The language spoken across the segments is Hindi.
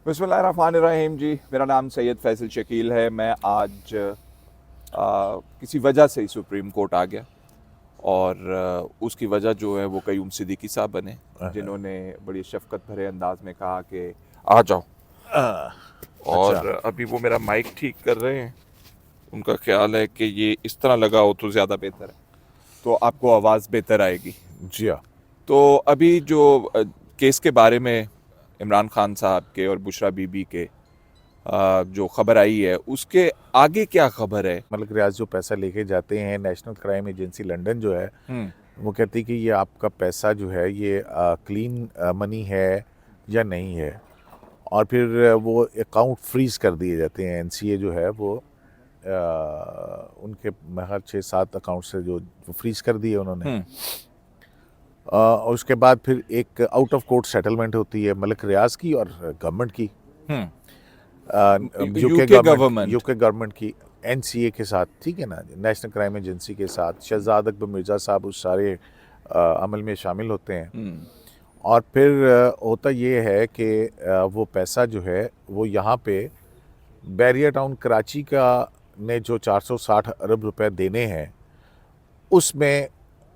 बिस्मिल्लाहिर्रहमानिर्रहीम जी। मेरा नाम सैयद फैसल शकील है। मैं आज किसी वजह से ही सुप्रीम कोर्ट आ गया और उसकी वजह जो है वो कयूम सिद्दीकी साहब बने, जिन्होंने बड़ी शफकत भरे अंदाज में कहा कि आ जाओ। और अच्छा। अभी वो मेरा माइक ठीक कर रहे हैं। उनका ख्याल है कि ये इस तरह लगा हो तो ज़्यादा बेहतर है, तो आपको आवाज़ बेहतर आएगी। जी हाँ। तो अभी जो केस के बारे में इमरान खान साहब के और बुशरा बीबी के जो खबर आई है, उसके आगे क्या खबर है? मलिक रियाज जो पैसा लेके जाते हैं, नेशनल क्राइम एजेंसी लंदन जो है वो कहती कि ये आपका पैसा जो है ये क्लीन मनी है या नहीं है, और फिर वो अकाउंट फ्रीज कर दिए जाते हैं। एनसीए जो है वो उनके महर 6-7 अकाउंट से जो फ्रीज कर दिए उन्होंने। और उसके बाद फिर एक आउट ऑफ कोर्ट सेटलमेंट होती है मलिक रियाज की और गवर्नमेंट की, यूके गवर्नमेंट की एनसीए के साथ, ठीक है ना, नेशनल क्राइम एजेंसी के साथ। शहजाद अकबर मिर्ज़ा साहब उस सारे अमल में शामिल होते हैं। और फिर होता ये है कि वो पैसा जो है वो यहाँ पे बैरियर टाउन कराची का ने जो 460 अरब रुपए देने हैं उसमें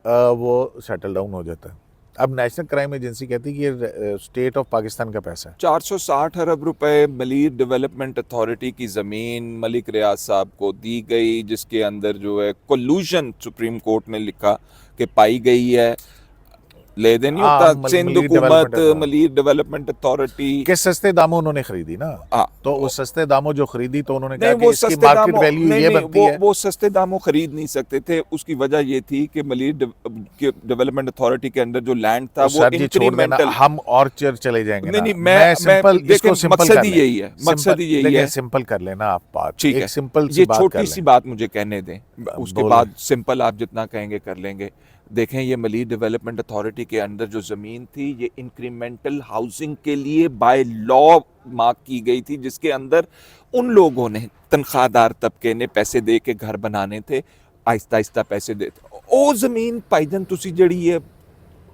वो सेटल डाउन हो जाता है। अब नेशनल क्राइम एजेंसी कहती है कि ये स्टेट ऑफ पाकिस्तान का पैसा है। 460 अरब रुपए मलीर डेवलपमेंट अथॉरिटी की ज़मीन मलिक रियाज साहब को दी गई, जिसके अंदर जो है कोल्यूशन सुप्रीम कोर्ट ने लिखा कि पाई गई है। ले दे नहीं होता, सिंध हुकूमत मलीर डेवलपमेंट अथॉरिटी के सस्ते दामों उन्होंने खरीदी ना। तो वो सस्ते दामों जो खरीदी तो उन्होंने कहा कि इसकी मार्केट वैल्यू ये बनती है। वो सस्ते दामों खरीद नहीं सकते थे। उसकी वजह ये थी कि मलीर डेवलपमेंट अथॉरिटी के अंदर जो लैंड था वो इंक्रीमेंटल। हम और चले जाएंगे। नहीं, मैं सिंपल, मकसद ही यही है, मकसद ही यही है। सिंपल कर लेना आप बात, ठीक है, सिंपल ये छोटी सी बात मुझे कहने दें, उसके बाद सिंपल आप जितना कहेंगे कर लेंगे। देखें, ये मलीर डेवलपमेंट अथॉरिटी के अंदर जो ज़मीन थी ये इंक्रीमेंटल हाउसिंग के लिए बाय लॉ मार्क की गई थी, जिसके अंदर उन लोगों ने, तनख्वाहदार तबके ने पैसे दे के घर बनाने थे, आहिस्ता आहिस्ता पैसे देते। ओ ज़मीन भाईजान तुसी जड़ी है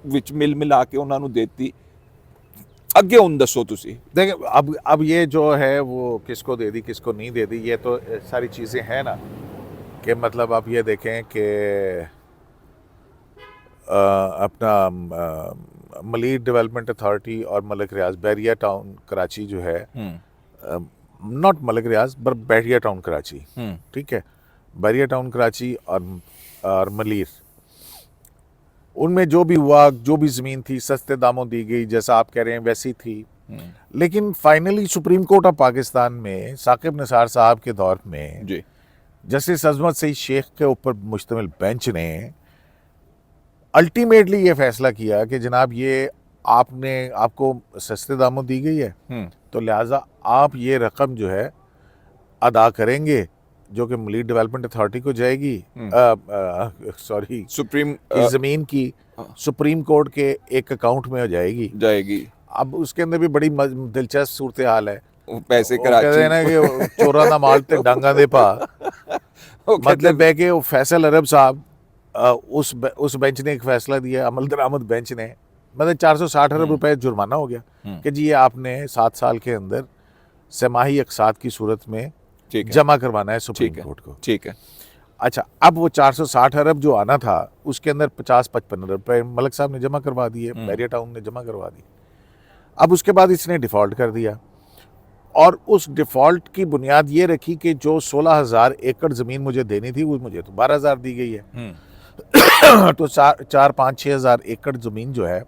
विच मिल मिला के उन्होंने नूं देती, अगे हुण दसो तुसी। देखिए अब ये जो है वो किसको दे दी किसको नहीं दे दी, ये तो सारी चीज़ें हैं ना, कि मतलब आप ये देखें कि अपना मलीर डेवलपमेंट अथॉरिटी और मलिक रियाज बैरिया टाउन कराची जो है, not Malik Riaz but Bahria Town Karachi, ठीक है, बैरिया टाउन कराची और मलीर, उनमें जो भी हुआ, जो भी ज़मीन थी सस्ते दामों दी गई, जैसा आप कह रहे हैं वैसी थी। लेकिन finally supreme court of Pakistan में साकिब निसार साहब के दौर में जस्टिस अजमत सईद शेख के ऊपर मुश्तमिल बेंच ने अल्टीमेटली ये फैसला किया कि जनाब ये आपको सस्ते दामों दी गई है, तो लिहाजा आप ये रकम जो है अदा करेंगे जो कि मलीर डेवलपमेंट अथॉरिटी को जाएगी, सॉरी सुप्रीम ज़मीन की सुप्रीम कोर्ट के एक अकाउंट में हो जाएगी। अब उसके अंदर भी बड़ी दिलचस्प सूरत हाल है। पैसे कराची ना कि चोरा ना मालते डांगा दे पा मतलब है कि फैसल अरब साहब उस बेंच ने एक फैसला दिया, अमल दरामद बेंच ने, मतलब 460 अरब रुपए जुर्माना हो गया कि जी ये आपने 7 साल के अंदर सेमाही अकसात की सूरत में जमा करवाना है सुप्रीम कोर्ट को। ठीक है। अच्छा, अब वो 460 अरब जो आना था उसके अंदर 50-55 अरब रुपए मलिक साहब ने जमा करवा दिए, बैरिया टाउन ने जमा करवा दी। अब उसके बाद इसने डिफ़ॉल्ट कर दिया और उस डिफ़ॉल्ट की बुनियाद ये रखी कि जो 16,000 एकड़ ज़मीन मुझे देनी थी वो मुझे तो 12,000 दी गई है। तो 4-5-6 हज़ार एकड़ ज़मीन जो है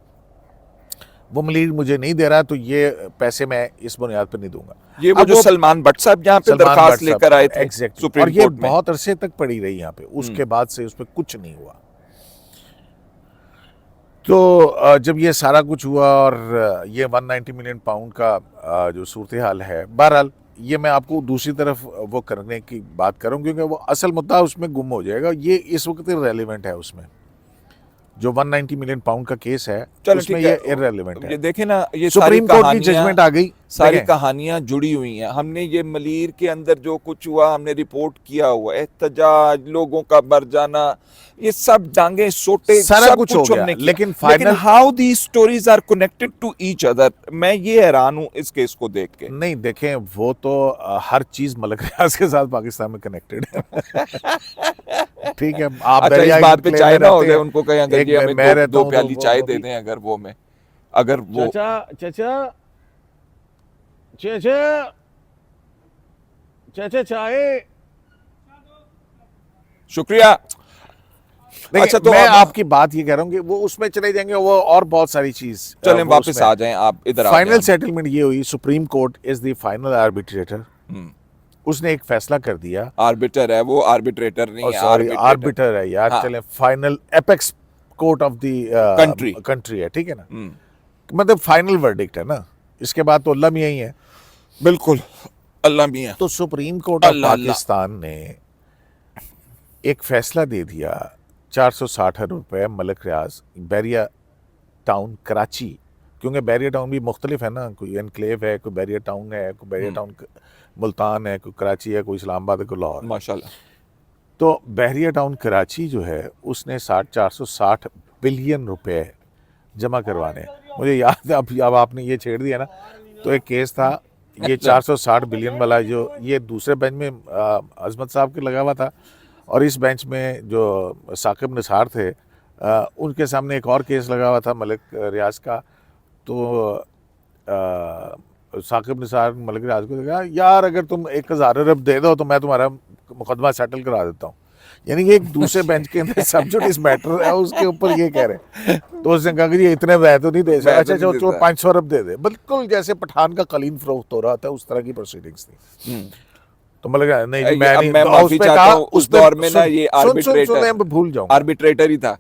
वो मलीर मुझे नहीं दे रहा, तो ये पैसे मैं इस बुनियाद पर नहीं दूंगा। ये वो जो सलमान भट्ट साहब यहाँ पे दरखास्त लेकर आए थे सुप्रीम कोर्ट में, और ये बहुत अरसे तक पड़ी रही यहाँ पे, उसके बाद से उस पर कुछ नहीं हुआ। तो जब ये सारा कुछ हुआ और ये 190 मिलियन पाउंड का जो सूरत हाल है, बहरहाल ये मैं आपको दूसरी तरफ वो करने की बात करूँ क्योंकि वो असल मुद्दा उसमें गुम हो जाएगा। ये इस वक्त रेलिवेंट है उसमें जो 190 मिलियन पाउंड का केस है चलो उसमें ठीक ये है, इररेलेवेंट ये है। देखे ना, ये सुप्रीम कोर्ट की जजमेंट आ गई, सारी देखें। कहानियां जुड़ी हुई हैं। हमने ये मलीर के अंदर जो कुछ हुआ हमने रिपोर्ट किया हुआ, एहतजाज, लोगों का मर जाना, ये सब डांगे सोटे सारा सब कुछ हो गया, हमने किया। लेकिन final how the stories are connected to each other, मैं ये हैरान हूं इस केस को देख के। नहीं देखें, वो तो हर चीज मलक रियाज के साथ पाकिस्तान में कनेक्टेड है। ठीक है, आप अच्छा, इस बात पे चाय ना हो जाए, उनको कहें अगर ये हमें दो प्याली चाय दे दें, अगर वो में अगर वो चाचा चाय। शुक्रिया। अच्छा, तो मैं आपकी बात ये कह रहा हूँ कि वो उसमें चले जाएंगे, वो और बहुत सारी चीज। चलें वापस आ जाएं, आप इधर आ फाइनल सेटलमेंट ये हुई, supreme court is the final arbitrator. उसने एक फैसला कर दिया। आर्बिटर है वो, आर्बिट्रेटर नहीं है, आर्बिटर है यार। हाँ। चलें, final apex court of the country है, ठीक है ना, मतलब फाइनल वर्डिक्ट है ना, इसके बाद तो अल्लाह मियां ही है। बिल्कुल, अल्लाह मियां। तो सुप्रीम कोर्ट ऑफ पाकिस्तान ने एक फैसला दे दिया, 460 अरब रुपए मलक रियाज बैरिया टाउन कराची, क्योंकि बैरिया टाउन भी मुख्तलिफ है ना, कोई एनक्लेव है, कोई बैरिया टाउन है, कोई बैरिया टाउन मुल्तान है, कोई कराची है, कोई इस्लामाबाद है, कोई लाहौर। माशाल्लाह। तो बैरिया टाउन कराची जो है उसने 460 बिलियन रुपए जमा करवाने। मुझे याद है, अब आपने ये छेड़ दिया ना, तो एक केस था ये 460 बिलियन वाला, जो ये दूसरे बेंच में अजमत साहब के लगा हुआ था, और इस बेंच में जो साकिब निसार थे उनके सामने एक और केस लगा हुआ था मलिक रियाज का। तो साकिब निसार मलिक रियाज को देखा, यार अगर तुम 1000 अरब दे दो तो मैं तुम्हारा मुकदमा सेटल करा देता हूँ। यानी कि एक दूसरे बेंच के अंदर सब्जुडिस मैटर है, उसके ऊपर ये कह रहे हैं। तो उसने कहा कि ये इतने वह तो नहीं दे सकते, अच्छा चलो 500 अरब दे दे। बिल्कुल जैसे पठान का कलीन फरोख्त हो रहा था, उस तरह की प्रोसीडिंग्स थी। तो मतलब नहीं जी, मैं नहीं, माफी चाहता हूं, उस दौर में ना ये आर्बिट्रेटर, भूल जाऊंगा, आर्बिट्रेटर ही था।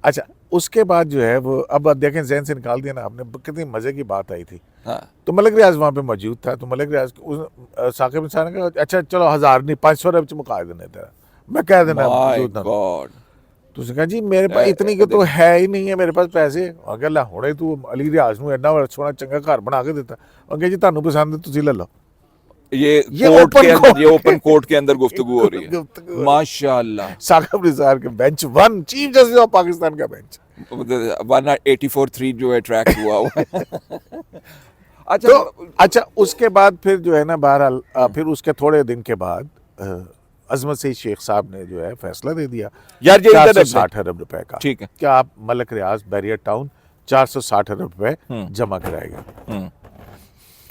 अच्छा, उसके बाद जो है वो, अब देखें ज़हन से निकाल दिया ना आपने, कितनी मजे की बात आई थी। हाँ। तो मलिक रियाज वहाँ पे मौजूद था, तो मलिक रियाज साकिब निसार ने कहा, अच्छा चलो 1000 नहीं 500 अरब मुका देने तेरा, मैं कह देना। तो उसने कहा जी मेरे पास इतनी के तो है ही नहीं है मेरे पास पैसे। और कहला हुणे तू अली रियाज नूं एडा सोहना चंगा घर बना के दिता, और कहा जी तुहानूं पसंद है तुसीं ले लो। ये कोर्ट के अंदर, ये ओपन कोर्ट के अंदर गुफ्तगू हो रही है। माशाल्लाह। साकिब निसार के bench 1, chief justice of Pakistan का बेंच 184-3 जो है ट्रैक हुआ। अच्छा, तो अच्छा उसके बाद फिर जो है ना, बहरहाल फिर उसके थोड़े दिन के बाद अजमत सईद शेख साहब ने जो है फैसला दे दिया यार, ये 460 अरब रुपए का। ठीक है, क्या आप मलिक रियाज बैरिया टाउन 460 अरब रुपए जमा कराएगा।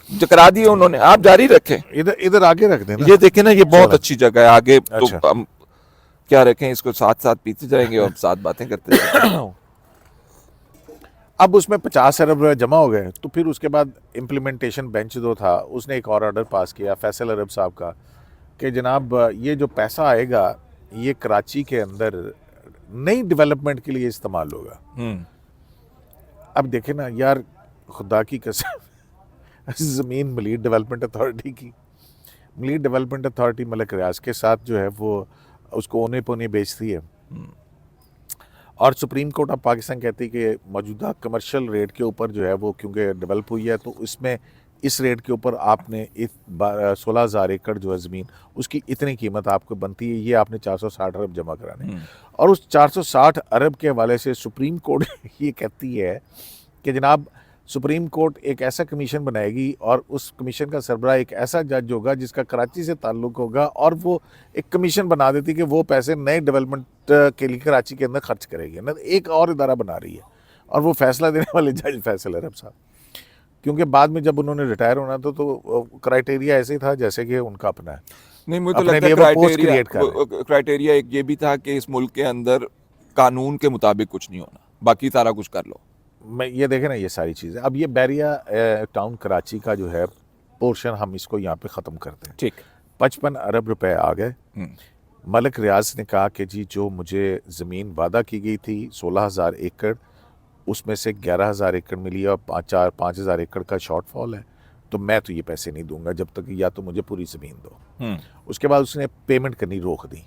जो करा दिए उन्होंने, आप जारी रखें, इधर आगे रख देना। ये देखें ना, ये बहुत अच्छी जगह है आगे। अच्छा। तो हम क्या रखें, इसको साथ साथ पीते जाएंगे और साथ बातें करते जाएंगे। अब उसमें 50 अरब रुपए जमा हो गए, तो फिर उसके बाद इम्प्लीमेंटेशन बेंच जो था उसने एक और ऑर्डर पास किया फैसल अरब साहब का, कि जनाब ये जो पैसा आएगा ये कराची के अंदर नई डेवलपमेंट के लिए इस्तेमाल होगा। अब देखे ना यार, खुदा की कसम, ज़मीन मलीर डेवलपमेंट अथॉरिटी की, मलीर डेवलपमेंट अथॉरिटी मलिक रियाज के साथ जो है वो उसको ओने पोने बेचती है, और सुप्रीम कोर्ट ऑफ पाकिस्तान कहती है कि मौजूदा कमर्शियल रेट के ऊपर जो है वो क्योंकि डेवलप हुई है, तो इसमें इस रेट के ऊपर आपने 16,000 एकड़ जो है ज़मीन, उसकी इतनी कीमत आपको बनती है, ये आपने 460 अरब जमा कराने। और उस 460 अरब के हवाले से सुप्रीम कोर्ट ये कहती है कि जनाब सुप्रीम कोर्ट एक ऐसा कमीशन बनाएगी, और उस कमीशन का सरबराह एक ऐसा जज होगा जिसका कराची से ताल्लुक़ होगा, और वो एक कमीशन बना देती कि वो पैसे नए डेवलपमेंट के लिए कराची के अंदर खर्च करेगी ना। एक और इदारा बना रही है, और वो फैसला देने वाले जज फैसल अरब साहब, क्योंकि बाद में जब उन्होंने रिटायर होना था तो क्राइटेरिया ऐसे ही था जैसे कि उनका अपना है। नहीं, मुझे तो लगता है क्राइटेरिया एक ये भी था कि इस मुल्क के अंदर कानून के मुताबिक कुछ नहीं होना, बाकी सारा कुछ कर लो। मैं ये देखे ना, ये सारी चीज़ें। अब ये बैरिया टाउन कराची का जो है पोर्शन, हम इसको यहाँ पे ख़त्म करते हैं। ठीक। 55 अरब रुपए आ गए। मलिक रियाज ने कहा कि जी जो मुझे ज़मीन वादा की गई थी 16,000 एकड़, उसमें से 11,000 एकड़ मिली और 5,000 एकड़ का शॉर्टफॉल है, तो मैं तो ये पैसे नहीं दूंगा जब तक या तो मुझे पूरी ज़मीन दो। उसके बाद उसने पेमेंट करनी रोक दी।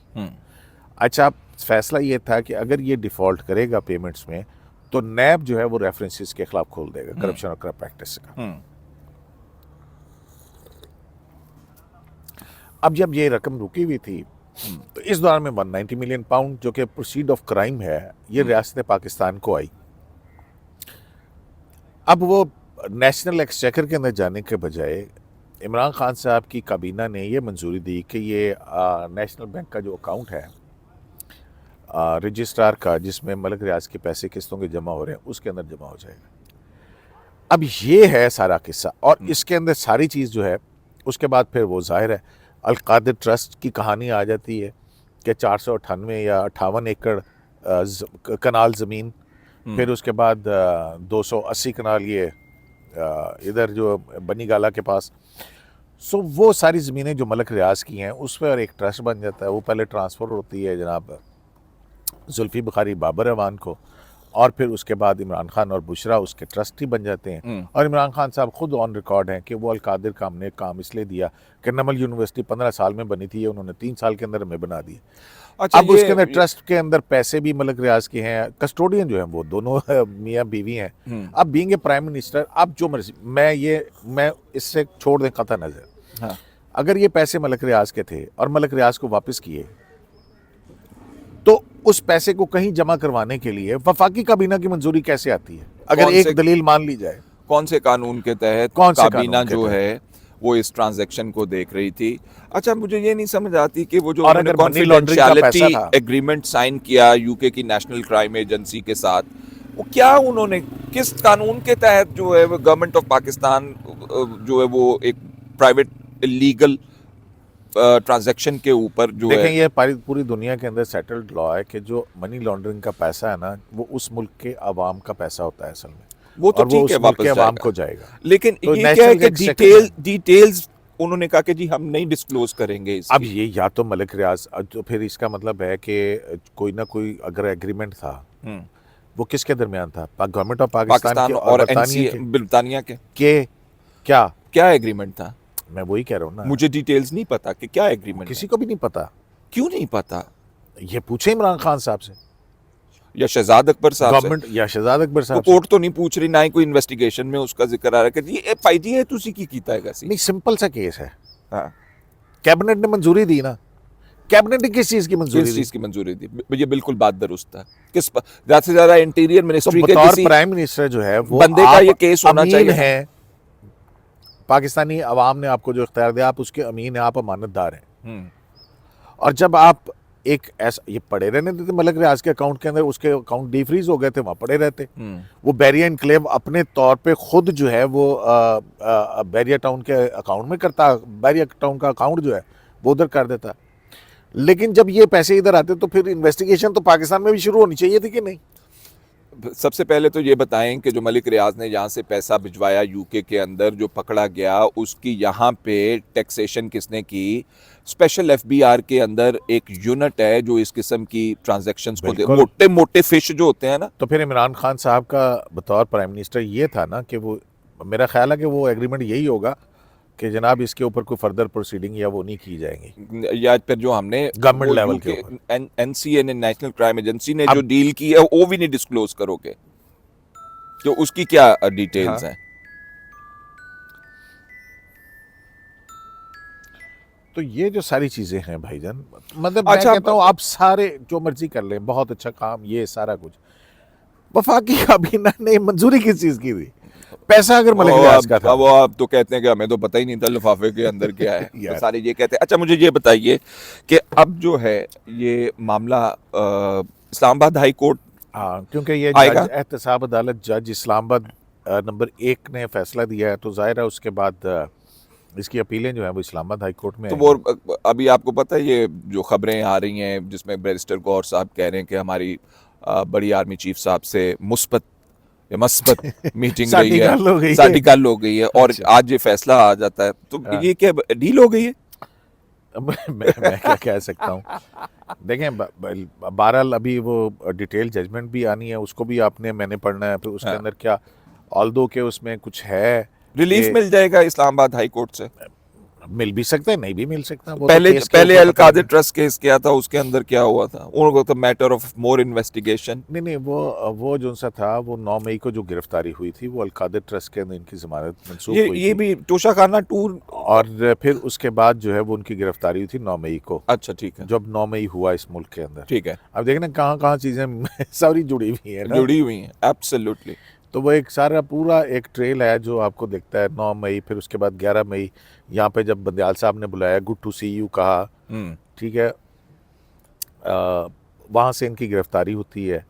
अच्छा, फैसला ये था कि अगर ये डिफ़ॉल्ट करेगा पेमेंट्स में तो नैब जो है वो रेफरेंसेस के खिलाफ खोल देगा करप्शन और करप्ट प्रैक्टिस का। अब जब ये रकम रुकी हुई थी तो इस दौरान में 190 मिलियन पाउंड जो कि प्रोसीड ऑफ क्राइम है ये रियासत पाकिस्तान को आई। अब वो नेशनल एक्सचेकर के अंदर जाने के बजाय इमरान खान साहब की काबीना ने ये मंजूरी दी कि ये नेशनल बैंक का जो अकाउंट है रजिस्ट्रार का, जिसमें मलिक रियाज के पैसे किस्तों के जमा हो रहे हैं, उसके अंदर जमा हो जाएगा। अब ये है सारा किस्सा, और इसके अंदर सारी चीज़ जो है उसके बाद फिर वो जाहिर है अलकादिर ट्रस्ट की कहानी आ जाती है कि 498 या 58 एकड़ कनाल ज़मीन, फिर उसके बाद 280 कनाल ये इधर जो बनी गाला के पास। सो वो सारी ज़मीनें जो मलिक रियाज की हैं उस पर एक ट्रस्ट बन जाता है। वो पहले ट्रांसफ़र होती है जनाब जुल्फ़ी बुखारी बाबर अवान को, और फिर उसके बाद इमरान खान और बुशरा उसके ट्रस्टी बन जाते हैं। और इमरान खान साहब खुद ऑन रिकॉर्ड हैं कि वो अलकादिर का हमने काम इसलिए दिया कि नमल यूनिवर्सिटी 15 साल में बनी थी, उन्होंने 3 साल के अंदर हमें बना दी। अच्छा, अब उसके अंदर ट्रस्ट के अंदर पैसे भी मलिक रियाज के हैं, कस्टोडियन जो है वो दोनों मियाँ बीवी हैं। अब बीइंग ए प्राइम मिनिस्टर, अब जो मर्जी मैं इससे छोड़ दें कतई नज़र, हाँ। अगर ये पैसे मलिक रियाज के थे और मलिक रियाज को वापस किए तो उस पैसे को कहीं जमा करवाने के लिए वफाकी काबीना की मंजूरी कैसे आती है? अगर एक दलील मान ली जाए, कौन से कानून के तहत काबीना जो है वो इस ट्रांजैक्शन को देख रही थी? अच्छा, मुझे ये नहीं समझ आती कि वो जो उन्होंने कॉन्फिडेंशियलिटी एग्रीमेंट साइन किया यूके की नेशनल क्राइम एजेंसी के साथ, वो क्या उन्होंने किस कानून के तहत जो है गवर्नमेंट ऑफ पाकिस्तान जो है वो एक प्राइवेट लीगल ट्रांजैक्शन के ऊपर जो देखें, है, ये पूरी दुनिया के अंदर सेटल्ड लॉ है कि जो मनी लॉन्ड्रिंग का पैसा है ना, वो उस मुल्क के अवाम का पैसा होता है असल में, वो तो ठीक है, वापस अवाम को जाएगा। लेकिन तो ये क्या है कि डिटेल्स उन्होंने कहा कि जी हम नहीं डिस्क्लोज करेंगे इसकी। अब ये या तो मलिक रियाज, तो फिर इसका मतलब है कि कोई ना कोई अगर एग्रीमेंट था वो किसके दरमियान था? गवर्नमेंट ऑफ पाकिस्तान और बरतानिया के क्या एग्रीमेंट था? मैं वही कह रहा हूँ ना, मुझे डिटेल्स नहीं पता कि क्या एग्रीमेंट, किसी को भी नहीं पता। क्यों नहीं पता? ये पूछे इमरान खान साहब से या शहजाद अकबर साहब से, गवर्नमेंट या शहजाद अकबर साहब। कोर्ट तो नहीं पूछ रही, ना ही कोई इन्वेस्टिगेशन में उसका जिक्र आ रहा है कि ये भाई जी है तुसी की कीता है कैसी? नहीं, सिंपल सा केस है। हाँ, कैबिनेट ने मंजूरी दी ना। कैबिनेट ने किस चीज की मंजूरी किस चीज की मंजूरी दी? ये बिल्कुल बात दुरुस्त है। किस ज्यादा से ज्यादा इंटीरियर मिनिस्ट्री के किसी प्राइम मिनिस्टर जो है वो बंदे का ये केस होना चाहिए है। पाकिस्तानी अवाम ने आपको जो इख्तियार दिया, आप उसके अमीन हैं, आप अमानतदार हैं। और जब आप एक ऐसा, ये पड़े रहने देते मलिक रियाज के अकाउंट के अंदर, उसके अकाउंट डीफ्रीज हो गए थे, वहाँ पड़े रहते। वो बैरिया इनक्लेव अपने तौर पे खुद जो है वो बैरिया टाउन के अकाउंट में करता, बैरिया टाउन का अकाउंट जो है वो उधर कर देता। लेकिन जब ये पैसे इधर आते तो फिर इन्वेस्टिगेशन तो पाकिस्तान में भी शुरू होनी चाहिए थी कि नहीं? सबसे पहले तो ये बताएं कि जो मलिक रियाज ने यहाँ से पैसा भिजवाया यूके के अंदर, जो पकड़ा गया, उसकी यहाँ पे टैक्सेशन किसने की? स्पेशल एफबीआर के अंदर एक यूनिट है जो इस किस्म की ट्रांजैक्शंस को मोटे मोटे फिश जो होते हैं ना। तो फिर इमरान खान साहब का बतौर प्राइम मिनिस्टर ये था ना कि वो, मेरा ख्याल है कि वो एग्रीमेंट यही होगा कि जनाब इसके ऊपर कोई फर्दर प्रोसीडिंग या वो नहीं की जाएंगी, या फिर जो हमने गवर्नमेंट लेवल के एनसीए ने, नेशनल क्राइम एजेंसी ने जो डील की है वो भी नहीं डिस्क्लोज करोगे, तो उसकी क्या डिटेल्स हैं? तो ये जो सारी चीजें हैं भाईजान, मतलब मैं कहता हूँ आप सारे जो मर्जी कर लें, बहुत अच्छा काम, ये सारा कुछ वफाकी काबीना ने मंजूरी किस चीज की थी? पैसा अगर मलिक रियाज का था। वो आप तो कहते हैं कि हमें तो पता ही नहीं था लिफाफे के अंदर क्या है। तो सारे ये कहते हैं। अच्छा, मुझे ये बताइए कि अब जो है ये मामला इस्लामाबाद हाई कोर्ट, हाँ, क्योंकि ये जज एहतसाब अदालत जज इस्लामाबाद नंबर 1 ने फैसला दिया है, तो जाहिर है उसके बाद इसकी अपीलें जो है वो इस्लामाबाद हाई कोर्ट में। तो वो अभी आपको पता है ये जो खबरें आ रही हैं जिसमें बैरिस्टर गौर साहब कह रहे हैं कि हमारी बड़ी आर्मी चीफ साहब से मुस्बत मीटिंग रही है, साड़ी गल हो गई है, और आज ये फैसला आ जाता है, तो ये क्या डील हो गई है? मैं क्या कह सकता हूँ। देखें, बहरहाल अभी वो डिटेल जजमेंट भी आनी है, उसको भी मैंने पढ़ना है, फिर उसके अंदर क्या ऑल्दो के उसमें कुछ है, रिलीफ मिल जाएगा इस्लामाबाद हाई कोर्ट से। मिल भी सकता है, नहीं भी मिल सकता। वो पहले तो केस के पहले ऊपर अल पता कादिर नहीं। ट्रस्ट केस किया था, उसके अंदर क्या हुआ था? उनको तो मैटर ऑफ मोर इन्वेस्टिगेशन। नहीं नहीं, वो जो सा था, वो 9 मई को जो गिरफ्तारी हुई थी, वो अलकादिर ट्रस्ट के अंदर इनकी जमानत मंसूख हुई ये थी। भी तोशाखाना टूर। और फिर उसके बाद जो है वो उनकी गिरफ्तारी हुई थी 9 मई को, अच्छा ठीक है, जब 9 मई हुआ इस मुल्क के अंदर। ठीक है, अब देखना कहाँ कहाँ चीज़ें सारी जुड़ी हुई है ना। जुड़ी हुई हैं एब्सोल्युटली। तो वो एक सारा पूरा एक ट्रेल है जो आपको दिखता है। 9 मई, फिर उसके बाद 11 मई यहाँ पे जब बंदयाल साहब ने बुलाया, गुड टू सी यू कहा, ठीक है, वहाँ से इनकी गिरफ्तारी होती है।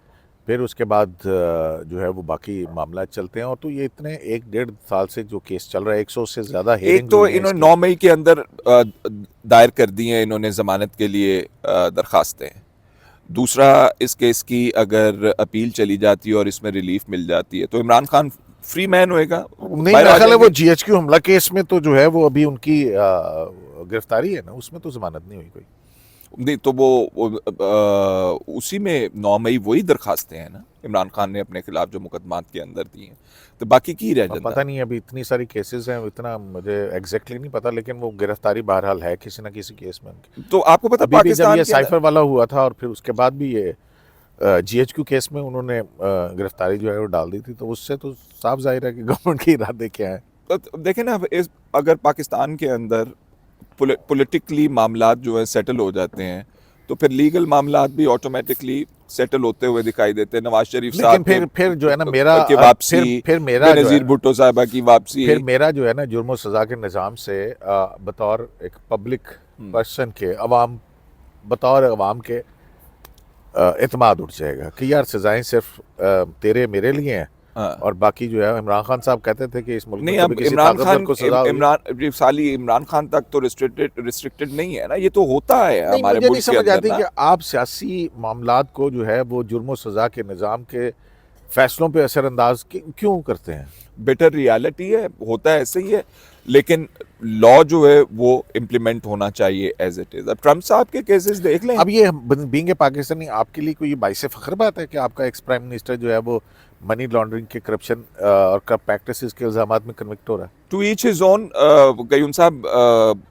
फिर उसके बाद जो है वो बाकी मामला चलते हैं। और तो ये इतने 1-1.5 साल से जो केस चल रहा है, 100 से ज़्यादा एक हेयरिंग्स तो हुई हैं इन्होंने इसकी। 9 मई के अंदर दायर कर दी हैं इन्होंने जमानत के लिए दरखास्तें। दूसरा, इस केस की अगर अपील चली जाती है और इसमें रिलीफ मिल जाती है तो इमरान खान फ्री मैन होएगा, नहीं, बाहर मेरा आ ख्याल है वो जाएंगे। GHQ हमला केस में तो जो है वो अभी उनकी गिरफ्तारी है ना, उसमें तो जमानत नहीं हुई कोई। नहीं तो उसी में 9 मई वही दरखास्तें हैं ना इमरान खान ने अपने खिलाफ जो मुकदमात के अंदर दिए हैं, तो बाकी की रह अब जाता। पता नहीं, अभी इतनी सारी केसेस हैं, इतना मुझे एग्जैक्टली नहीं पता, लेकिन वो गिरफ्तारी बहरहाल है किसी ना किसी केस में उनकी। तो आपको पता अभी भी जब पाकिस्तान ये के अंदर- साइफर वाला हुआ था और फिर उसके बाद भी ये GHQ केस में उन्होंने गिरफ्तारी जो है वो डाल दी थी, तो उससे तो साफ जाहिर है कि गवर्नमेंट के इरादे क्या है। तो देखें ना, अगर पाकिस्तान के अंदर पॉलिटिकली मामलात जो है सेटल हो जाते हैं तो फिर लीगल मामलात भी ऑटोमेटिकली सेटल होते हुए दिखाई देते हैं। नवाज शरीफ लेकिन साहब फिर जो है ना मेरा की वापसी, फिर मेरा जो है बेनजीर ना, भुट्टो साहबा की वापसी, फिर मेरा जो है ना जुर्म और सज़ा के निज़ाम से बतौर एक पब्लिक पर्सन के, बतौर अवाम के एतमाद उठ जाएगा कि यार सज़ाएं सिर्फ तेरे मेरे लिए हैं, हाँ। और बाकी जो है इमरान खान साहब कहते थे कि इस मुल्क नहीं, में अब कभी किसी इमरान ताकतवर खान को सजा हुई। इमरान खान तक तो रिस्ट्रिक्टेड नहीं है ना, ये तो होता है नहीं, हमारे मुझे नहीं मुल्क के समझ अंदर आती ना। कि आप सियासी मामलात को जो है वो जुर्म और सज़ा के निज़ाम के फैसलों पे असरअंदाज क्यों करते हैं। बेटर रियलिटी है, होता है ऐसे ही है, लेकिन लॉ जो है वो इम्प्लीमेंट होना चाहिए एज इट इज। अब ट्रम्प साहब के केसेस देख लें। अब ये बीइंग ए पाकिस्तानी आपके लिए कोई बाइसे फख्र बात है कि आपका एक्स प्राइम मिनिस्टर जो है वो मनी लॉन्ड्रिंग के, करप्शन और करप्ट प्रैक्टिसेस के इल्जामात में कन्विक्ट हो रहा है। To each his own. Qayyum साहब,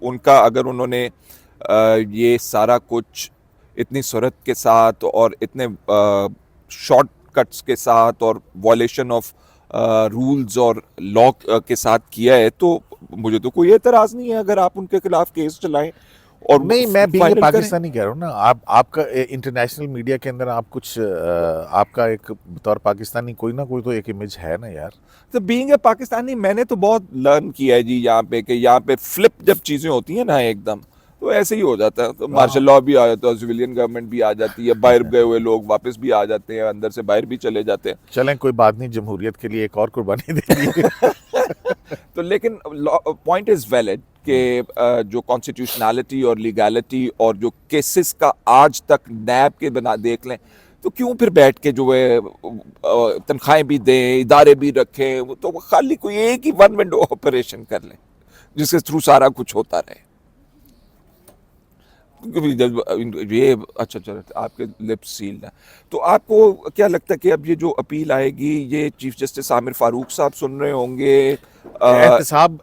उनका अगर उन्होंने ये सारा कुछ इतनी surत के साथ और इतने शॉर्ट कट्स के साथ और वॉलेशन ऑफ रूल्स और लॉ के साथ किया है तो मुझे तो कोई एतराज नहीं है अगर आप उनके खिलाफ केस चलाएं और नहीं, मैं बीइंग ए फाइनल करें। पाकिस्तानी कह रहा हूँ ना, आपका इंटरनेशनल मीडिया के अंदर आप कुछ आपका एक बतौर पाकिस्तानी कोई ना कोई तो एक इमेज है ना यार। तो बीइंग ए पाकिस्तानी मैंने तो बहुत लर्न किया है जी यहाँ पे कि यहाँ पे फ्लिप जब चीज़ें होती हैं ना एकदम, तो ऐसे ही हो जाता है। तो मार्शल लॉ भी आ जाता है, सिविलियन गवर्नमेंट भी आ जाती है, बाहर गए हुए लोग वापस भी आ जाते हैं, अंदर से बाहर भी चले जाते हैं। चलें, कोई बात नहीं, जमहूरियत के लिए एक और कुर्बानी देंगे। तो लेकिन पॉइंट इज वैलिड कि जो कॉन्स्टिट्यूशनैलिटी और लीगैलिटी और जो केसेस का आज तक नैब के बना देख लें, तो क्यों फिर बैठ के जो है तनख्वाहें भी दें, इदारे भी रखें, तो खाली कोई एक ही वन विंडो ऑपरेशन कर लें जिसके थ्रू सारा कुछ होता रहे। ये अच्छा चलो, आपके लिप्स सील्ड है, तो आपको क्या लगता है कि अब ये जो अपील आएगी ये चीफ जस्टिस आमिर फारूक साहब सुन रहे होंगे, एहतसाब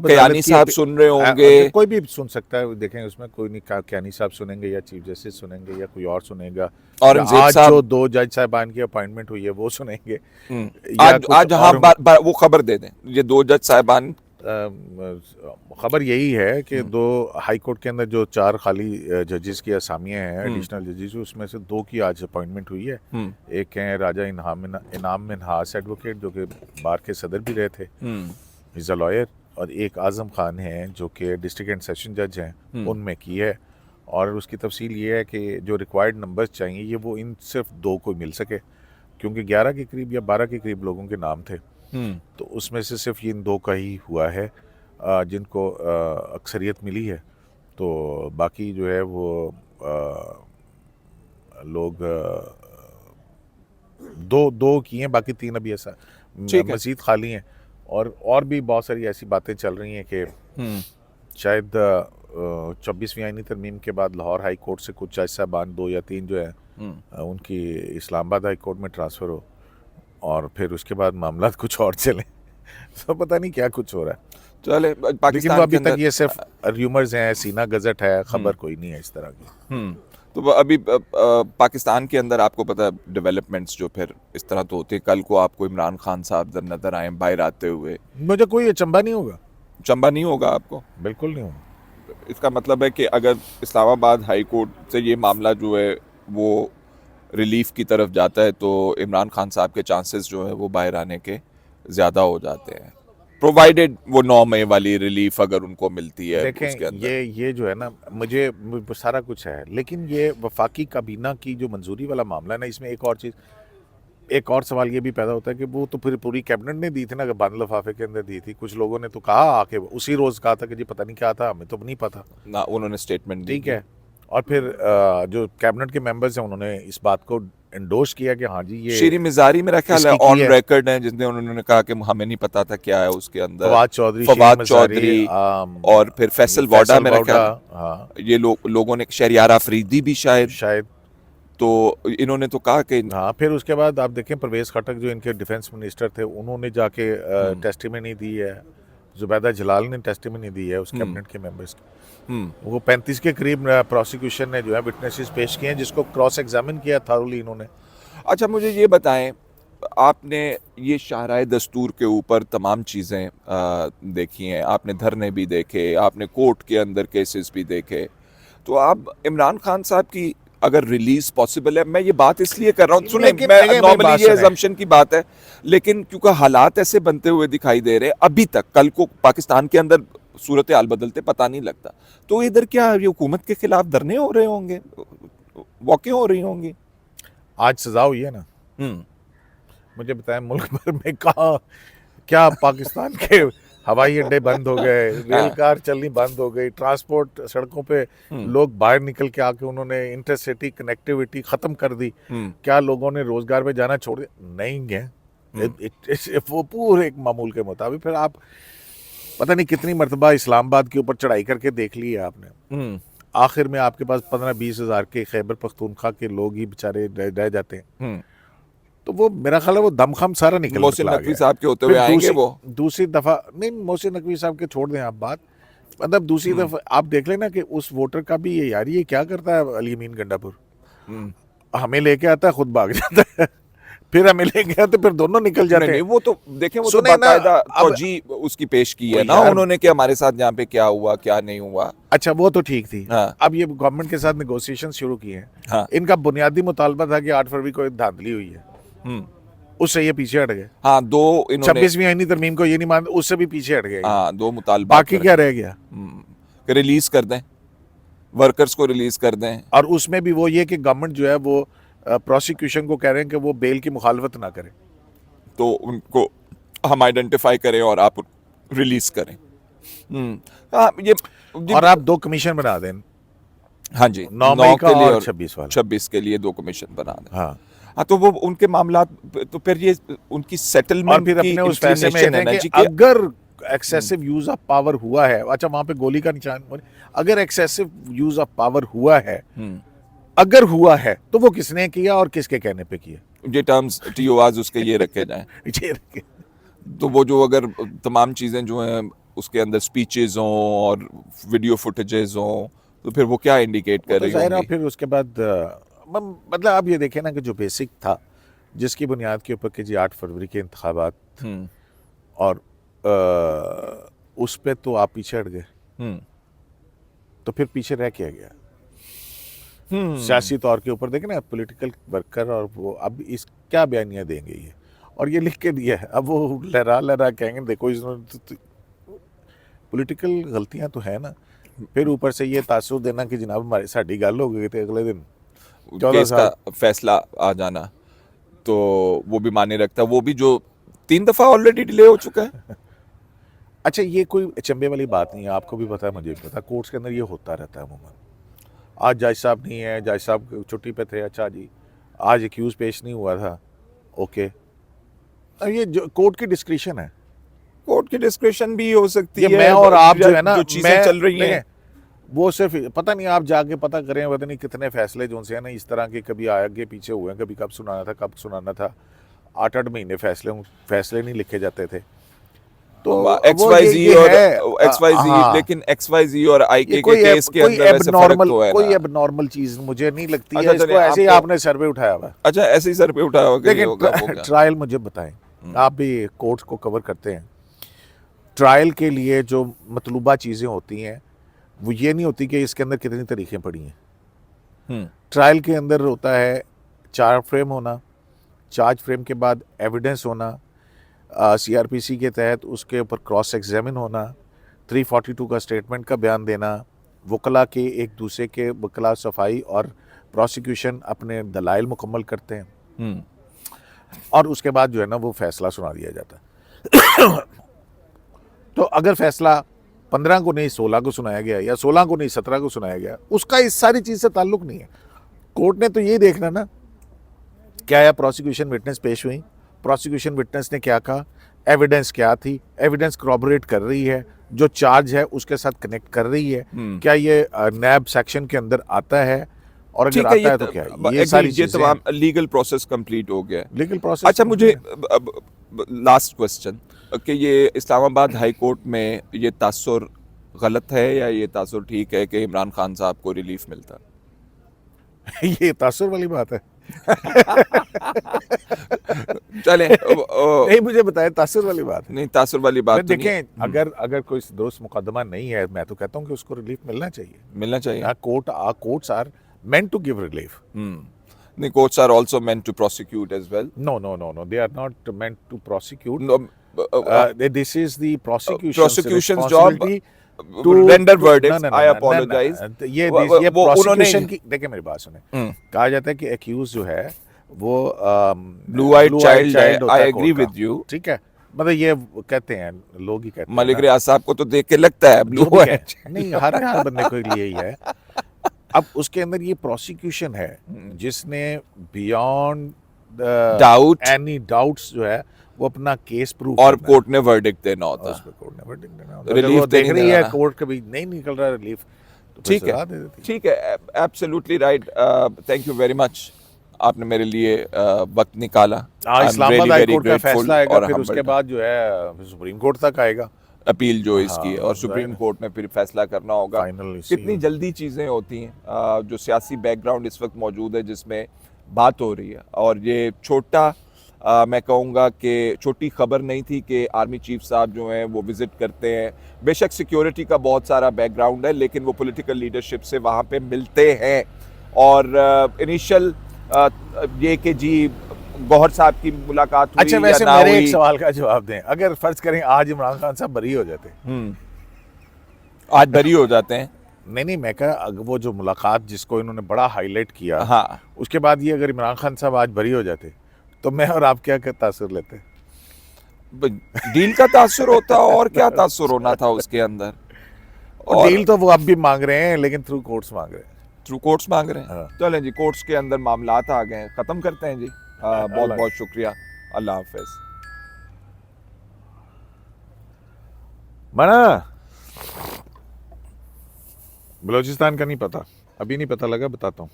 कयानी साहब सुन रहे होंगे? कोई भी सुन सकता है, देखें उसमें कोई नहीं, कयानी साहब सुनेंगे या चीफ जस्टिस सुनेंगे या कोई और सुनेगा, औरंगजेब आज साहब- जो 2 जज साहबान की अपॉइंटमेंट हुई है वो सुनेंगे। आज हाँ वो खबर दे दें, ये 2 जज साहबान। खबर यही है कि 2 हाई कोर्ट के अंदर जो 4 खाली जजेस की असामियाँ हैं, एडिशनल जजेस, उसमें से 2 की आज अपॉइंटमेंट हुई है। एक हैं राजा इनाम मिनहास एडवोकेट, जो कि बार के सदर भी रहे थे, इज़ अ लॉयर, और एक आज़म खान हैं जो कि डिस्ट्रिक्ट एंड सेशन जज हैं, उनमें की है। और उसकी तफसील ये है कि जो रिक्वायर्ड नंबर्स चाहिए ये वो इन सिर्फ 2 को मिल सके, क्योंकि 11 के करीब या 12 के करीब लोगों के नाम थे, तो उसमें से सिर्फ इन 2 का ही हुआ है जिनको अक्सरियत मिली है। तो बाकी जो है वो लोग 2 किए हैं, बाकी 3 अभी ऐसा मज़ीद खाली हैं। और भी बहुत सारी ऐसी बातें चल रही हैं कि शायद 24वीं आईनी तरमीम के बाद लाहौर हाई कोर्ट से कुछ जज साहबान 2 या 3 जो है उनकी इस्लामाबाद हाई कोर्ट में ट्रांसफ़र हो, और फिर उसके बाद मामला कुछ और चले। तो पता नहीं क्या कुछ हो रहा है। चले लेकिन वो पाकिस्तान के अभी तक अंदर ये सिर्फ र्यूमर्स हैं, सीना गजट है, खबर कोई नहीं है इस तरह की। तो वो अभी पाकिस्तान के अंदर आपको पता है डेवलपमेंट्स जो फिर इस तरह तो होते हैं। कल को आपको इमरान खान साहब जब नजर आए बाहर आते हुए, मुझे कोई अचंभा नहीं होगा, चंबा नहीं होगा आपको। बिल्कुल नहीं होगा। इसका मतलब है कि अगर इस्लामाबाद हाई कोर्ट से ये मामला जो है वो रिलीफ की तरफ जाता है तो इमरान खान साहब के चांसेस जो है वो बाहर आने के ज़्यादा हो जाते हैं, प्रोवाइडेड वो 9 मई वाली रिलीफ अगर उनको मिलती है उसके देखें अंदर। ये जो है ना, मुझे सारा कुछ है, लेकिन ये वफाकी काबीना की जो मंजूरी वाला मामला है ना, इसमें एक और सवाल ये भी पैदा होता है कि वो तो फिर पूरी कैबिनेट ने दी थी ना, कि बंद लिफाफे के अंदर दी थी। कुछ लोगों ने तो कहा आके उसी रोज कहा था कि जी पता नहीं क्या था, हमें तो नहीं पता ना उन्होंने स्टेटमेंट दी। ठीक है। और फिर जो कैबिनेट के मेंबर्स हैं उन्होंने इस बात को एंडोर्स किया कि हाँ जी ये शेरी मिजारी मेरा ख्याल है इसकी ऑन की है। रिकॉर्ड है, जिसने उन्होंने कहा कि हमें नहीं पता था क्या है उसके अंदर। फवाद चौधरी, फवाद शेख मज़ारी, चौधरी और फिर फैसल वाडा मेरा ख्याल, हाँ ये लोगों ने, शहरियार अफरीदी भी शायद। तो इन्होंने तो कहा कि हाँ। फिर उसके बाद आप देखें परवेज खटक जो इनके डिफेंस मिनिस्टर थे, उन्होंने जाके टेस्टिमनी दी है। जुबैदा जलाल ने टेस्टिमनी दी है उस कैबिनेट के मेंबर्स की। वो 35 के करीब प्रोसिक्यूशन ने जो है विटनेसेस पेश किए हैं, जिसको क्रॉस एग्जामिन किया थारोली इन्होंने। अच्छा मुझे ये बताएं, आपने ये शाहराए दस्तूर के ऊपर तमाम चीज़ें देखी हैं, आपने धरने भी देखे, आपने कोर्ट के अंदर केसेस भी देखे, तो आप इमरान खान साहब की अगर रिलीज पॉसिबल है, मैं ये बात इसलिए कर रहा हूँ, सुने मैं नॉर्मली ये अजम्पशन की बात है, लेकिन क्योंकि हालात ऐसे बनते हुए दिखाई दे रहे हैं अभी तक, कल को पाकिस्तान के अंदर सूरत हाल बदलते पता नहीं लगता, तो इधर क्या ये हुकूमत के खिलाफ धरने हो रहे होंगे, वॉकें हो रही होंगी? आज सजा हुई है ना। मुझे बताएं मुल्क भर में कहाँ क्या पाकिस्तान के हवाई अड्डे बंद हो गए, रेल कार चलनी बंद हो गई, ट्रांसपोर्ट सड़कों पे लोग बाहर निकल के आके उन्होंने इंटरसिटी कनेक्टिविटी खत्म कर दी। क्या लोगों ने रोजगार पे जाना छोड़ दिया? नहीं है। वो पूरे एक मामूल के मुताबिक। फिर आप पता नहीं कितनी मरतबा इस्लामाबाद के ऊपर चढ़ाई करके देख ली है आपने, आखिर में आपके पास 15-20 हज़ार के खैबर पख्तूनख्वा के लोग ही बेचारे रह जाते हैं। तो वो मेरा ख्याल है वो दमखम सारा निकल मोहसिन नकवी साहब के होते हुए आएंगे वो दूसरी दफा। नहीं, मोहसिन नकवी साहब के छोड़ दें आप बात, मतलब दूसरी दफा आप देख लेना कि उस वोटर का भी ये यार ये क्या करता है अली अमीन गंडापुर, हमें लेके आता है खुद भाग जाता है, फिर हमें लेके आते फिर दोनों निकल जाते हैं। वो तो देखें, वो तो बाकायदा तौजी उसकी पेश की है ना उन्होंने कि हमारे साथ यहाँ पे क्या हुआ क्या नहीं हुआ। अच्छा वो तो ठीक थी। हाँ। अब ये गवर्नमेंट के साथ नेगोशिएशन शुरू किए हैं। हाँ। इनका बुनियादी मुतालबा था कि 8 फरवरी को धांधली हुई है, उससे ये पीछे हट गए। हाँ, दो इन्होंने 26वीं आईनी तरमीम को ये नहीं मानते, उससे भी पीछे हट गए। हाँ, दो मुतालबा। बाकी क्या रह गया? कि रिलीज कर दें, वर्कर्स को रिलीज कर दें। और उसमें भी वो ये कि गवर्नमेंट जो है वो प्रोसिक्यूशन को कह रहे हैं कि वो बेल की मुखालफत ना करे, तो उनको हम आइडेंटिफाई करें और आप रिलीज करें। हाँ, ये और आप 2 कमीशन बना दें। हाँ जी, 9 मई का और 26 वाला, 26 के लिए 2 कमीशन बना दें। हाँ तो वो उनके मामला, तो फिर ये उनकी सेटलमेंट और फिर अपने उस फैसले में है कि अगर एक्सेसिव यूज ऑफ पावर हुआ है, अच्छा वहां पे गोली का निशान, अगर एक्सेसिव यूज ऑफ पावर हुआ है, अगर हुआ है तो वो किसने किया और किसके कहने पे किया, ये टर्म्स टीओआर उसके ये रखे जाएं। तो वो जो अगर तमाम चीज़ें जो हैं उसके अंदर स्पीचेस हों और वीडियो फुटेजेस हों, तो फिर वो क्या इंडिकेट कर रही होंगी? फिर उसके बाद मतलब आप ये देखें ना कि जो बेसिक था जिसकी बुनियाद के ऊपर कि जी 8 फरवरी के इंतखाबात, और उस पे तो आप पीछे हट गए, तो फिर पीछे रह क्या गया? सियासी तौर के ऊपर देखें ना, पॉलिटिकल वर्कर, और वो अब इस क्या बयानियाँ देंगे ये, और ये लिख के दिया है, अब वो लहरा कहेंगे देखो इसमें पॉलिटिकल गलतियाँ तो है ना। फिर ऊपर से ये तासुर देना कि जनाब हमारी साड़ी गल हो गई थी, अगले दिन केस का फैसला आ जाना, तो वो भी माने रखता, वो भी जो 3 दफा ऑलरेडी डिले हो चुका है। अच्छा ये कोई अचंभे वाली बात नहीं है, आपको भी पता है, मुझे भी पता, कोर्ट्स के अंदर ये होता रहता है अमूमन। आज जज साहब नहीं है, जज साहब छुट्टी पे थे, अच्छा जी आज एक्यूज पेश नहीं हुआ था, ओके। अब ये जो कोर्ट की डिस्क्रिशन है, कोर्ट की डिस्क्रिप्शन भी हो सकती है, मैं और आप जो है ना, जो चीजें चल रही हैं वो सिर्फ पता नहीं, आप जाके पता करें, पता नहीं कितने फैसले जो हैं ना इस तरह के, कभी आगे पीछे हुए हैं, कभी कब सुनाना था कब सुनाना था, 8-8 महीने फैसले नहीं लिखे जाते थे। तो XYZ ये और है, XYZ, हाँ। लेकिन XYZ और IK ये के केस के अंदर वैसे फर्क तो है कोई ना। एबनॉर्मल चीज मुझे नहीं लगती अच्छा, है, इसको चलिए, ऐसे ही आपको- आपने सर पे उठाया हुआ है। अच्छा, ऐसे ही सर पे उठाया होगा, ये होगा वो लेकिन क्या? ट्रायल मुझे बताएं, आप भी कोर्ट्स को कवर करते हैं, ट्रायल के लिए जो मतलूबा चीज़ें होती हैं वो ये नहीं होती कि इसके अंदर कितनी तरीकें पड़ी हैं। हम्म, ट्रायल के अंदर होता है चार्ज फ्रेम होना, चार्ज फ्रेम के बाद एविडेंस होना, CRPC के तहत उसके ऊपर क्रॉस एग्जामिन होना, 342 का स्टेटमेंट का बयान देना, वकला के एक दूसरे के वकला सफाई और प्रोसिक्यूशन अपने दलाइल मुकम्मल करते हैं, हम्म, और उसके बाद जो है ना वो फैसला सुना दिया जाता है। तो अगर फैसला 15 को नहीं 16 को सुनाया गया या 16 को नहीं 17 को सुनाया गया, उसका इस सारी चीज़ से ताल्लुक नहीं है। कोर्ट ने तो ये देखना ना, क्या है प्रोसिक्यूशन विटनेस पेश हुई, प्रोसिक्यूशन विटनेस ने क्या कहा, एविडेंस क्या थी, एविडेंस corroborate कर रही है, जो चार्ज है उसके साथ कनेक्ट कर रही है, क्या ये नैब सेक्शन के अंदर आता है, और अगर ठीक आता है, है तो क्या है, ये सारी ये चीज़ें तमाम लीगल प्रोसेस कंप्लीट हो गया है। Legal process. अच्छा, मुझे लास्ट क्वेश्चन कि ये इस्लामाबाद हाई कोर्ट में ये तासुर गलत है या ये तासुर ठीक है कि इमरान खान साहब को रिलीफ मिलता? ये तासुर वाली बात है। चले नहीं, मुझे बताया तासुर वाली बात है। नहीं, तासुर वाली बात तो नहीं है। देखें, अगर कोई दुरुस्त मुकदमा नहीं है, मैं तो कहता हूँ कि उसको रिलीफ मिलना चाहिए। मिलना चाहिए। Courts are meant to give relief. The courts are also meant to prosecute as well. No, they are not meant to prosecute. No, This is the prosecution's prosecution's job responsibility to render verdicts. I apologize. ये वो prosecution की, देखिए मेरी बात सुने, हम्म। कहा जाता है कि एक्यूज जो है वो Blue-eyed child है, होता I है agree court का। with you. ठीक है, मतलब ये कहते हैं, लोग ही कहते हैं मलिक ना। रियाज साहब को तो देख के लगता है जो ब्लू भी है। है। नहीं, हर बंदे को लिए ही है। अब उसके अंदर ये प्रोसिक्यूशन है जिसने बियॉन्ड Doubt. एनी डाउट्स जो है वो अपना केस प्रूव और कोर्ट ने वर्डिक्ट देना होता है। कोर्ट ने verdict देना Relief अगर वो तो देख नहीं रही देना है ना। कोर्ट कभी नहीं निकल रहा रिलीफ, तो फिर ठीक सजा है, दे देती है। ठीक है, absolutely right. Thank you very much, आपने मेरे लिए वक्त निकाला। I'm Islamabad really high very court का grateful फैसला आएगा, और फिर humbled। उसके बाद जो है सुप्रीम कोर्ट तक आएगा अपील जो इसकी हाँ, और सुप्रीम कोर्ट में फिर फैसला करना होगा। फाइनल। कितनी जल्दी चीज़ें होती हैं। जो सियासी बैकग्राउंड इस वक्त मौजूद है जिसमें बात हो रही है, और ये छोटा मैं कहूँगा कि छोटी खबर नहीं थी कि आर्मी चीफ साहब जो हैं वो विज़िट करते हैं। बेशक सिक्योरिटी का बहुत सारा बैकग्राउंड है, लेकिन वो पॉलिटिकल लीडरशिप से वहाँ पे मिलते हैं। और इनिशियल ये कि जी गौहर साहब की मुलाकात हुई अच्छा, या वैसे ना मेरे एक हुई। सवाल का जवाब दें, अगर फर्ज करें आज इमरान खान साहब बरी हो जाते, आज बरी हो जाते हैं। नहीं, मैं कहा वो जो मुलाकात जिसको इन्होंने बड़ा हाईलाइट किया, हाँ, उसके बाद ये अगर इमरान खान साहब आज बरी हो जाते, तो मैं और आप क्या तासुर लेते? डील का तासुर होता और क्या तासुर होना था उसके अंदर। और डील तो वो अब भी मांग रहे हैं, लेकिन थ्रू कोर्ट्स मांग रहे हैं। थ्रू कोर्ट्स मांग रहे हैं। हाँ। चलें जी, कोर्ट्स के अंदर मामलात आ गए हैं, खत्म करते हैं जी। बहुत बहुत शुक्रिया, अल्लाह हाफिज। मना बलूचिस्तान का नहीं पता, अभी नहीं पता लगा, बताता हूँ।